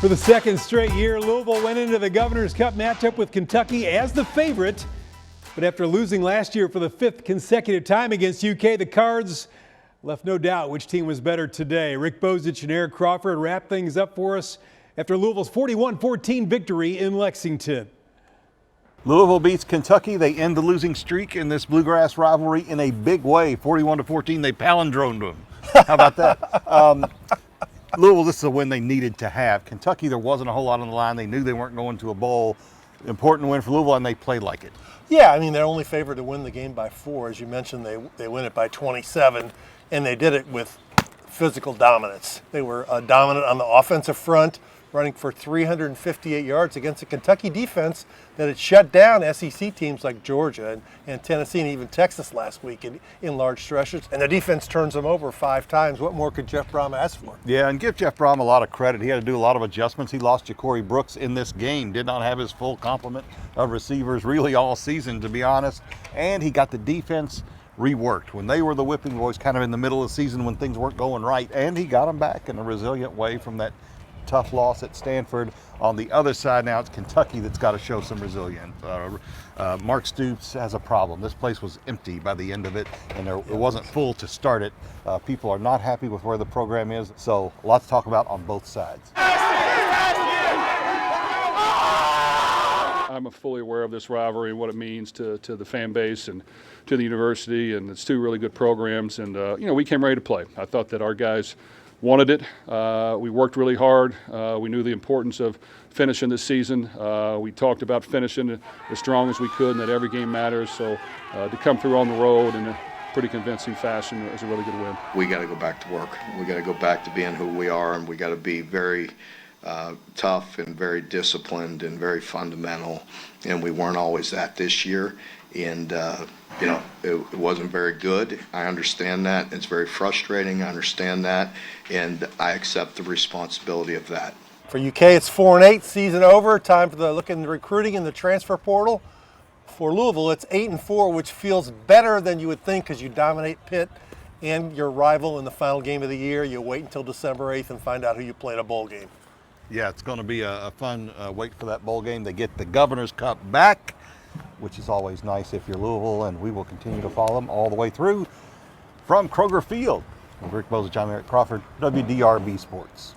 For the second straight year, Louisville went into the Governor's Cup matchup with Kentucky as the favorite. But after losing last year for the 5th consecutive time against UK, the Cards left no doubt which team was better today. Rick Bozich and Eric Crawford wrap things up for us after Louisville's 41-14 victory in Lexington. Louisville beats Kentucky. They end the losing streak in this Bluegrass rivalry in a big way. 41-14, they palindromed them. How about that? Louisville, this is a win they needed to have. Kentucky, there wasn't a whole lot on the line. They knew they weren't going to a bowl. Important win for Louisville, and they played like it. Yeah, I mean, they're only favored to win the game by 4. As you mentioned, they win it by 27, and they did it with physical dominance. They were dominant on the offensive front, running for 358 yards against a Kentucky defense that had shut down SEC teams like Georgia and Tennessee and even Texas last week in large stretches. And the defense turns them over 5 times. What more could Jeff Brom ask for? Yeah, and give Jeff Brom a lot of credit. He had to do a lot of adjustments. He lost Ja'Cory Brooks in this game, did not have his full complement of receivers really all season, to be honest. And he got the defense reworked when they were the whipping boys kind of in the middle of the season when things weren't going right. And he got them back in a resilient way from that tough loss at Stanford. On the other side now, it's Kentucky that's got to show some resilience. Mark Stoops has a problem. This place was empty by the end of it, and it wasn't full to start it. People are not happy with where the program is, so a lot to talk about on both sides. I'm fully aware of this rivalry and what it means to the fan base and to the university, and it's 2 really good programs, and we came ready to play. I thought that our guys wanted it. We worked really hard. We knew the importance of finishing this season. We talked about finishing as strong as we could and that every game matters. So to come through on the road in a pretty convincing fashion is a really good win. We got to go back to work. We got to go back to being who we are, and we got to be very tough and very disciplined and very fundamental. And we weren't always that this year. And it wasn't very good. I understand that. It's very frustrating. I understand that, and I accept the responsibility of that. For UK, it's 4-8, season over. Time for the look in the recruiting and the transfer portal. For Louisville, it's 8-4, which feels better than you would think because you dominate Pitt and your rival in the final game of the year. You wait until December 8th and find out who you play in a bowl game. Yeah, it's going to be a fun wait for that bowl game. They get the Governor's Cup back, which is always nice if you're Louisville, and we will continue to follow them all the way through. From Kroger Field, with Rick Bozich, I'm Eric Crawford, WDRB Sports.